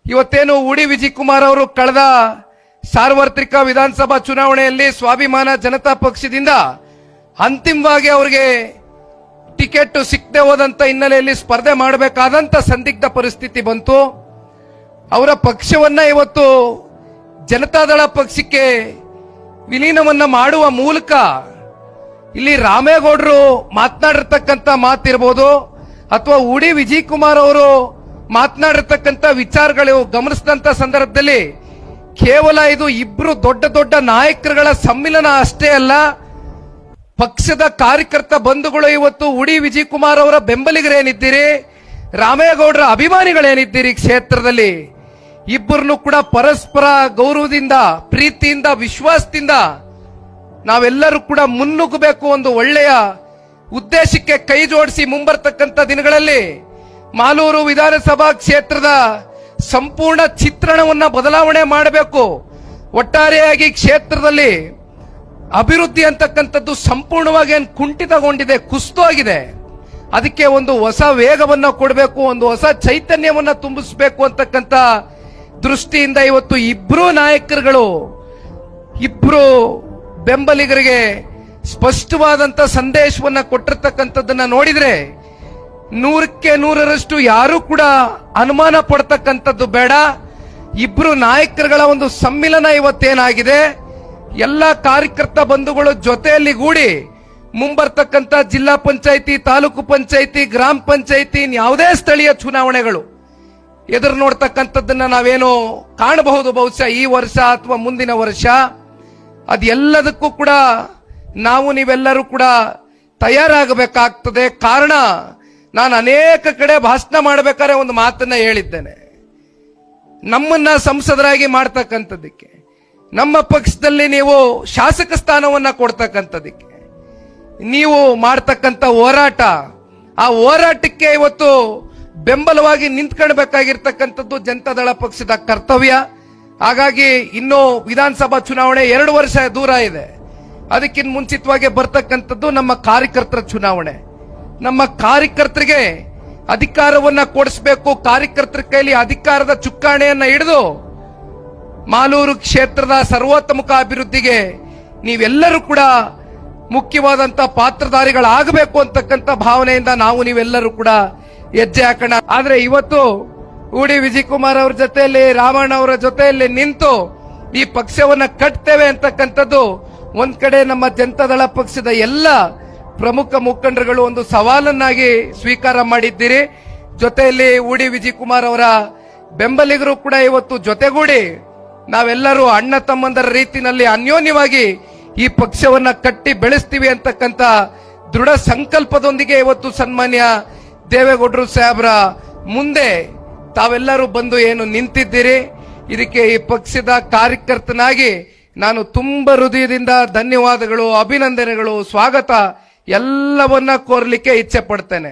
ಇವತ್ತೇನು ಉಡಿ ವಿಜಯ್ ಕುಮಾರ್ ಅವರು ಕಳೆದ ಸಾರ್ವತ್ರಿಕ ವಿಧಾನಸಭಾ ಚುನಾವಣೆಯಲ್ಲಿ ಸ್ವಾಭಿಮಾನ ಜನತಾ ಪಕ್ಷದಿಂದ ಅಂತಿಮವಾಗಿ ಅವರಿಗೆ ಟಿಕೆಟ್ ಸಿಕ್ಕದೆ ಹೋದಂತ ಹಿನ್ನೆಲೆಯಲ್ಲಿ ಸ್ಪರ್ಧೆ ಮಾಡಬೇಕಾದಂತ ಸಂದಿಗ್ಧ ಪರಿಸ್ಥಿತಿ ಬಂತು. ಅವರ ಪಕ್ಷವನ್ನ ಇವತ್ತು ಜನತಾದಳ ಪಕ್ಷಕ್ಕೆ ವಿಲೀನವನ್ನ ಮಾಡುವ ಮೂಲಕ ಇಲ್ಲಿ ರಾಮೇಗೌಡರು ಮಾತನಾಡಿರ್ತಕ್ಕಂಥ ಮಾತಿರ್ಬೋದು ಅಥವಾ ಉಡಿ ವಿಜಯ್ ಕುಮಾರ್ ಅವರು ಮಾತನಾಡಿರ್ತಕ್ಕಂಥ ವಿಚಾರಗಳು ಗಮನಿಸಿದಂತ ಸಂದರ್ಭದಲ್ಲಿ ಕೇವಲ ಇದು ಇಬ್ರು ದೊಡ್ಡ ದೊಡ್ಡ ನಾಯಕರುಗಳ ಸಮ್ಮಿಲನ ಅಷ್ಟೇ ಅಲ್ಲ, ಪಕ್ಷದ ಕಾರ್ಯಕರ್ತ ಬಂಧುಗಳು ಇವತ್ತು ಉಡಿ ವಿಜಯ್ ಕುಮಾರ್ ಅವರ ಬೆಂಬಲಿಗರೇನಿದ್ದೀರಿ, ರಾಮೇಗೌಡರ ಅಭಿಮಾನಿಗಳೇನಿದ್ದೀರಿ ಕ್ಷೇತ್ರದಲ್ಲಿ, ಇಬ್ಬರನ್ನು ಕೂಡ ಪರಸ್ಪರ ಗೌರವದಿಂದ, ಪ್ರೀತಿಯಿಂದ, ವಿಶ್ವಾಸದಿಂದ ನಾವೆಲ್ಲರೂ ಕೂಡ ಮುನ್ನುಗ್ಗಬೇಕು. ಒಂದು ಒಳ್ಳೆಯ ಉದ್ದೇಶಕ್ಕೆ ಕೈ ಜೋಡಿಸಿ ಮುಂಬರ್ತಕ್ಕಂಥ ದಿನಗಳಲ್ಲಿ ಮಾಲೂರು ವಿಧಾನಸಭಾ ಕ್ಷೇತ್ರದ ಸಂಪೂರ್ಣ ಚಿತ್ರಣವನ್ನ ಬದಲಾವಣೆ ಮಾಡಬೇಕು. ಒಟ್ಟಾರೆಯಾಗಿ ಕ್ಷೇತ್ರದಲ್ಲಿ ಅಭಿವೃದ್ಧಿ ಅಂತಕ್ಕಂಥದ್ದು ಸಂಪೂರ್ಣವಾಗಿ ಕುಂಠಿತಗೊಂಡಿದೆ, ಕುಸಿತವಾಗಿದೆ. ಅದಕ್ಕೆ ಒಂದು ಹೊಸ ವೇಗವನ್ನ ಕೊಡಬೇಕು, ಒಂದು ಹೊಸ ಚೈತನ್ಯವನ್ನ ತುಂಬಿಸಬೇಕು ಅಂತಕ್ಕಂಥ ದೃಷ್ಟಿಯಿಂದ ಇವತ್ತು ಇಬ್ರು ನಾಯಕರುಗಳು, ಇಬ್ರು ಬೆಂಬಲಿಗರಿಗೆ ಸ್ಪಷ್ಟವಾದಂತ ಸಂದೇಶವನ್ನ ಕೊಟ್ಟಿರ್ತಕ್ಕಂಥದ್ದನ್ನ ನೋಡಿದ್ರೆ 100ಕ್ಕೆ 100ರಷ್ಟು ಯಾರು ಕೂಡ ಅನುಮಾನ ಪಡ್ತಕ್ಕಂಥದ್ದು ಬೇಡ. ಇಬ್ರು ನಾಯಕರುಗಳ ಒಂದು ಸಮ್ಮಿಲನ ಇವತ್ತೇನಾಗಿದೆ, ಎಲ್ಲ ಕಾರ್ಯಕರ್ತ ಬಂಧುಗಳು ಜೊತೆಯಲ್ಲಿ ಗೂಡಿ ಮುಂಬರ್ತಕ್ಕಂಥ ಜಿಲ್ಲಾ ಪಂಚಾಯಿತಿ, ತಾಲೂಕು ಪಂಚಾಯಿತಿ, ಗ್ರಾಮ ಪಂಚಾಯಿತಿ, ಯಾವುದೇ ಸ್ಥಳೀಯ ಚುನಾವಣೆಗಳು ಎದುರು ನೋಡ್ತಕ್ಕಂಥದ್ದನ್ನ ನಾವೇನು ಕಾಣಬಹುದು ಬಹುಶಃ ಈ ವರ್ಷ ಅಥವಾ ಮುಂದಿನ ವರ್ಷ. ಅದೆಲ್ಲದಕ್ಕೂ ಕೂಡ ನಾವು ನೀವೆಲ್ಲರೂ ಕೂಡ ತಯಾರಾಗಬೇಕಾಗ್ತದೆ. ಕಾರಣ, ನಾನು ಅನೇಕ ಕಡೆ ಭಾಷಣ ಮಾಡಬೇಕಾದ್ರೆ ಒಂದು ಮಾತನ್ನ ಹೇಳಿದ್ದೇನೆ. ನಮ್ಮನ್ನ ಸಂಸದರಾಗಿ ಮಾಡ್ತಕ್ಕಂಥದ್ದಕ್ಕೆ, ನಮ್ಮ ಪಕ್ಷದಲ್ಲಿ ನೀವು ಶಾಸಕ ಸ್ಥಾನವನ್ನ ಕೊಡ್ತಕ್ಕಂಥದ್ದಕ್ಕೆ ನೀವು ಮಾಡ್ತಕ್ಕಂಥ ಹೋರಾಟ, ಆ ಹೋರಾಟಕ್ಕೆ ಇವತ್ತು ಬೆಂಬಲವಾಗಿ ನಿಂತ್ಕೊಳ್ಬೇಕಾಗಿರ್ತಕ್ಕಂಥದ್ದು ಜನತಾದಳ ಪಕ್ಷದ ಕರ್ತವ್ಯ. ಹಾಗಾಗಿ ಇನ್ನು ವಿಧಾನಸಭಾ ಚುನಾವಣೆ 2 ವರ್ಷ ದೂರ ಇದೆ. ಅದಕ್ಕಿಂತ ಮುಂಚಿತವಾಗಿ ಬರ್ತಕ್ಕಂಥದ್ದು ನಮ್ಮ ಕಾರ್ಯಕರ್ತರ ಚುನಾವಣೆ. ನಮ್ಮ ಕಾರ್ಯಕರ್ತರಿಗೆ ಅಧಿಕಾರವನ್ನ ಕೊಡಿಸಬೇಕು. ಕಾರ್ಯಕರ್ತರ ಕೈಲಿ ಅಧಿಕಾರದ ಚುಕ್ಕಾಣಿಯನ್ನ ಹಿಡಿದು ಮಾಲೂರು ಕ್ಷೇತ್ರದ ಸರ್ವತೋಮುಖ ಅಭಿವೃದ್ಧಿಗೆ ನೀವೆಲ್ಲರೂ ಕೂಡ ಮುಖ್ಯವಾದಂತ ಪಾತ್ರಧಾರಿಗಳಾಗಬೇಕು ಅಂತಕ್ಕಂಥ ಭಾವನೆಯಿಂದ ನಾವು ನೀವೆಲ್ಲರೂ ಕೂಡ ಹೆಜ್ಜೆ ಹಾಕೋಣ. ಆದ್ರೆ ಇವತ್ತು ಉಡಿ ವಿಜಯ್ ಕುಮಾರ್ ಅವರ ಜೊತೆಯಲ್ಲಿ, ರಾಮಣ್ಣ ಅವರ ಜೊತೆಯಲ್ಲಿ ನಿಂತು ಈ ಪಕ್ಷವನ್ನ ಕಟ್ತೇವೆ ಅಂತಕ್ಕಂಥದ್ದು ಒಂದ್ ಕಡೆ ನಮ್ಮ ಜನತಾದಳ ಪಕ್ಷದ ಎಲ್ಲ ಪ್ರಮುಖ ಮುಖಂಡರುಗಳು ಒಂದು ಸವಾಲನ್ನಾಗಿ ಸ್ವೀಕಾರ ಮಾಡಿದ್ದೀರಿ. ಜೊತೆಯಲ್ಲಿ ಉಡಿ ವಿಜಯ್ ಕುಮಾರ್ ಅವರ ಬೆಂಬಲಿಗರು ಕೂಡ ಇವತ್ತು ಜೊತೆಗೂಡಿ ನಾವೆಲ್ಲರೂ ಅಣ್ಣ ತಮ್ಮಂದರ ರೀತಿಯಲ್ಲಿ ಅನ್ಯೋನ್ಯವಾಗಿ ಈ ಪಕ್ಷವನ್ನ ಕಟ್ಟಿ ಬೆಳೆಸ್ತೀವಿ ಅಂತಕ್ಕಂಥ ದೃಢ ಸಂಕಲ್ಪದೊಂದಿಗೆ ಇವತ್ತು ಸನ್ಮಾನ್ಯ ದೇವೇಗೌಡರು ಸಾಹೇಬ್ರ ಮುಂದೆ ತಾವೆಲ್ಲರೂ ಬಂದು ಏನು ನಿಂತಿದ್ದೀರಿ. ಇದಕ್ಕೆ ಈ ಪಕ್ಷದ ಕಾರ್ಯಕರ್ತನಾಗಿ ನಾನು ತುಂಬ ಹೃದಯದಿಂದ ಧನ್ಯವಾದಗಳು, ಅಭಿನಂದನೆಗಳು, ಸ್ವಾಗತ ಎಲ್ಲವನ್ನ ಕೋರ್ಲಿಕ್ಕೆ ಇಚ್ಛೆ ಪಡ್ತೇನೆ.